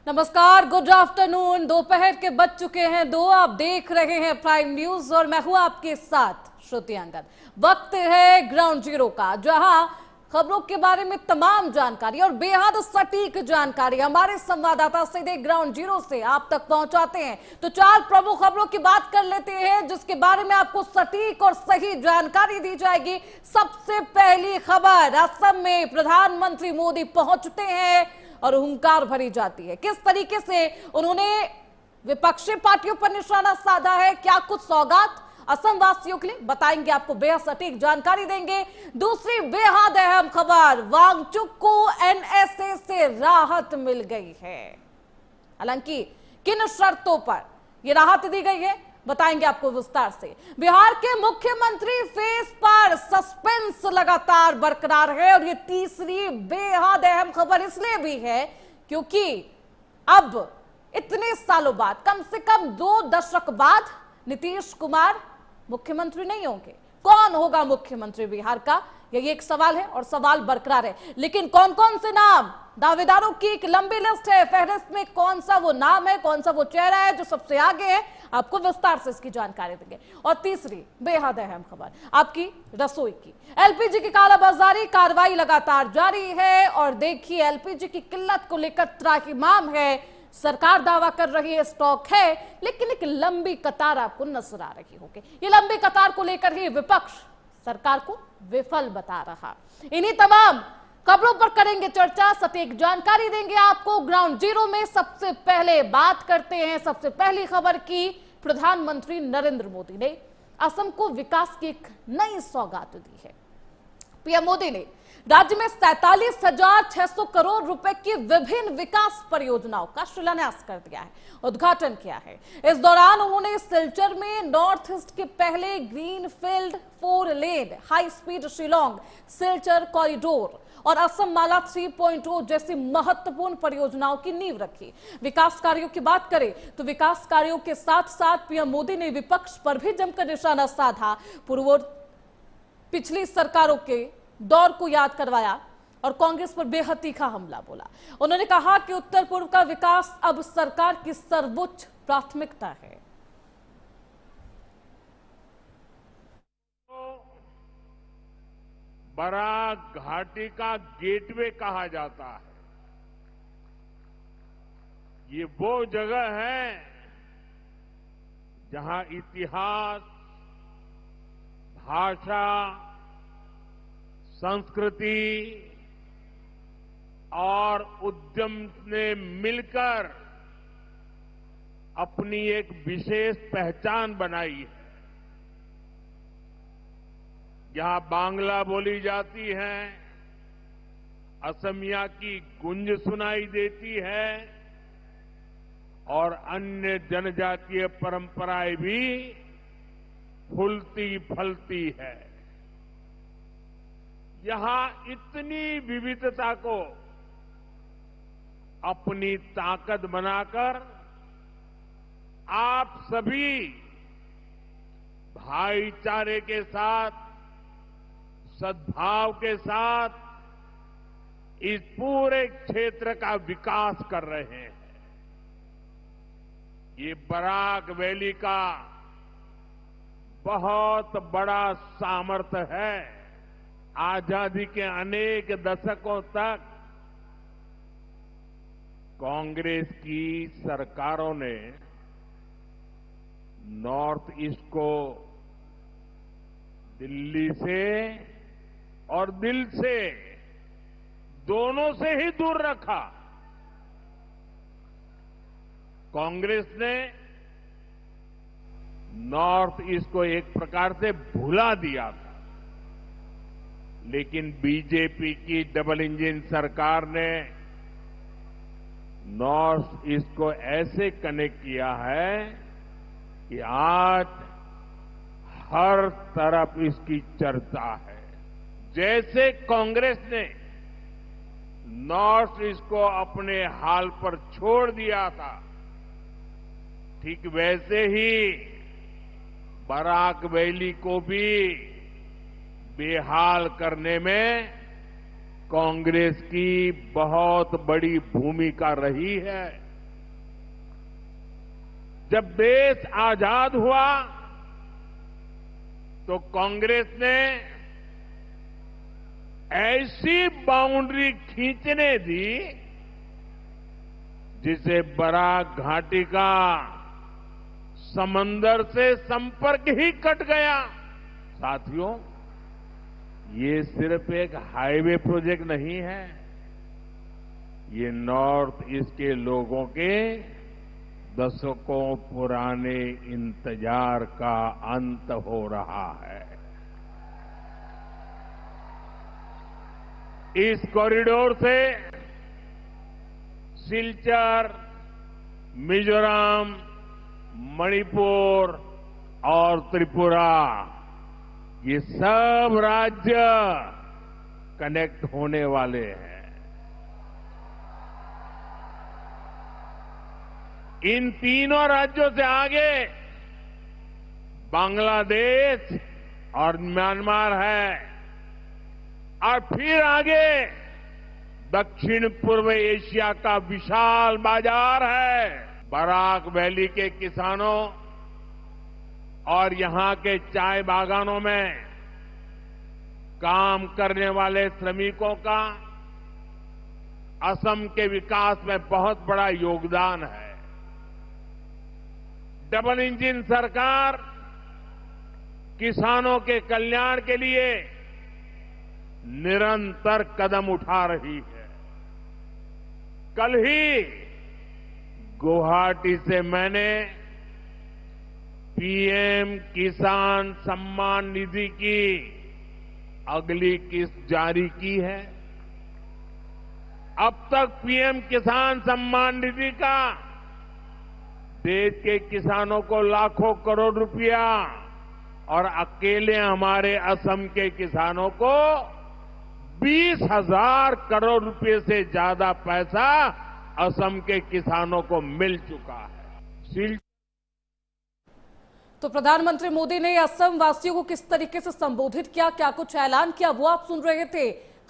नमस्कार, good afternoon. दोपहर के बज चुके हैं 2। आप देख रहे हैं प्राइम न्यूज और मैं हूं आपके साथ श्रुति अंगद। वक्त है ग्राउंड जीरो का, जहां खबरों के बारे में तमाम जानकारी और बेहद सटीक जानकारी हमारे संवाददाता सीधे ग्राउंड जीरो से आप तक पहुंचाते हैं। तो 4 प्रमुख खबरों की बात कर लेते हैं जिसके बारे में आपको सटीक और सही जानकारी दी जाएगी। सबसे पहली खबर, असम में प्रधानमंत्री मोदी पहुंचते हैं और हुंकार भरी जाती है। किस तरीके से उन्होंने विपक्षी पार्टियों पर निशाना साधा है, क्या कुछ सौगात असम वासियों के लिए, बताएंगे आपको, बेहद सटीक जानकारी देंगे। दूसरी बेहद अहम खबर, वांगचुक को एनएसए से राहत मिल गई है। हालांकि किन शर्तों पर यह राहत दी गई है बताएंगे आपको विस्तार से। बिहार के मुख्यमंत्री फेस पर सस्पेंस लगातार बरकरार है और ये तीसरी बेहद अहम खबर इसलिए भी है क्योंकि अब इतने सालों बाद, कम से कम 2 दशक बाद, नीतीश कुमार मुख्यमंत्री नहीं होंगे। कौन होगा मुख्यमंत्री बिहार का, यही एक सवाल है और सवाल बरकरार है। लेकिन कौन कौन से नाम, दावेदारों की एक लंबी लिस्ट है। फहरिस्त में कौन सा वो नाम है, कौन सा वो चेहरा है जो सबसे आगे है, आपको विस्तार से इसकी जानकारी देंगे। और तीसरी बेहद अहम खबर आपकी रसोई की, एलपीजी की कालाबाजारी कार्रवाई लगातार जारी है। और देखिए, एलपीजी की किल्लत को लेकर त्राहिमाम है। सरकार दावा कर रही है स्टॉक है, लेकिन एक लंबी कतार आपको नजर आ रही होगी। ये लंबी कतार को लेकर ही विपक्ष सरकार को विफल बता रहा। इन्हीं तमाम खबरों पर करेंगे चर्चा, सटीक जानकारी देंगे आपको ग्राउंड जीरो में। सबसे पहले बात करते हैं सबसे पहली खबर की। प्रधानमंत्री नरेंद्र मोदी ने असम को विकास की एक नई सौगात दी है। पीएम मोदी ने राज्य में 47,600 करोड़ रुपए की विभिन्न विकास परियोजनाओं का शिलान्यास कर दिया है, उद्घाटन किया है। इस दौरान उन्होंने सिलचर में नॉर्थ ईस्ट के पहले greenfield 4 lane high speed Shillong Silchar corridor और असम माला 3.0 जैसी महत्वपूर्ण परियोजनाओं की नींव रखी। विकास कार्यों की बात करें तो विकास कार्यों के साथ साथ पीएम मोदी ने विपक्ष पर भी जमकर निशाना साधा। पिछली सरकारों के दौर को याद करवाया और कांग्रेस पर बेहद तीखा हमला बोला। उन्होंने कहा कि उत्तर पूर्व का विकास अब सरकार की सर्वोच्च प्राथमिकता है। बराक घाटी का गेटवे कहा जाता है। ये वो जगह है जहां इतिहास, भाषा, संस्कृति और उद्यम ने मिलकर अपनी एक विशेष पहचान बनाई है। यहां बांग्ला बोली जाती है, असमिया की गूंज सुनाई देती है और अन्य जनजातीय परंपराएं भी फूलती फलती है। यहां इतनी विविधता को अपनी ताकत बनाकर आप सभी भाईचारे के साथ, सद्भाव के साथ इस पूरे क्षेत्र का विकास कर रहे हैं। ये बराक वैली का बहुत बड़ा सामर्थ्य है। आजादी के अनेक दशकों तक कांग्रेस की सरकारों ने नॉर्थ ईस्ट को दिल्ली से और दिल से, दोनों से ही दूर रखा। कांग्रेस ने नॉर्थ ईस्ट को एक प्रकार से भुला दिया था, लेकिन बीजेपी की डबल इंजन सरकार ने नॉर्थ ईस्ट को ऐसे कनेक्ट किया है कि आज हर तरफ इसकी चर्चा है। जैसे कांग्रेस ने नॉर्थ ईस्ट को अपने हाल पर छोड़ दिया था, ठीक वैसे ही बराक वैली को भी बेहाल करने में कांग्रेस की बहुत बड़ी भूमिका रही है। जब देश आजाद हुआ तो कांग्रेस ने ऐसी बाउंड्री खींचने दी जिसे बराक घाटी का समंदर से संपर्क ही कट गया। साथियों, ये सिर्फ एक हाईवे प्रोजेक्ट नहीं है, ये नॉर्थ ईस्ट के लोगों के दशकों पुराने इंतजार का अंत हो रहा है। इस कॉरिडोर से सिलचर, मिजोरम, मणिपुर और त्रिपुरा, ये सब राज्य कनेक्ट होने वाले हैं। इन तीनों राज्यों से आगे बांग्लादेश और म्यांमार है और फिर आगे दक्षिण पूर्व एशिया का विशाल बाजार है। बराक वैली के किसानों और यहां के चाय बागानों में काम करने वाले श्रमिकों का असम के विकास में बहुत बड़ा योगदान है। डबल इंजन सरकार किसानों के कल्याण के लिए निरंतर कदम उठा रही है। कल ही गुवाहाटी से मैंने पीएम किसान सम्मान निधि की अगली किस्त जारी की है। अब तक पीएम किसान सम्मान निधि का देश के किसानों को लाखों करोड़ रुपया और अकेले हमारे असम के किसानों को 20,000 करोड़ रुपए से ज्यादा पैसा असम के किसानों को मिल चुका है। तो प्रधानमंत्री मोदी ने असम वासियों को किस तरीके से संबोधित किया, क्या कुछ ऐलान किया, वो आप सुन रहे थे।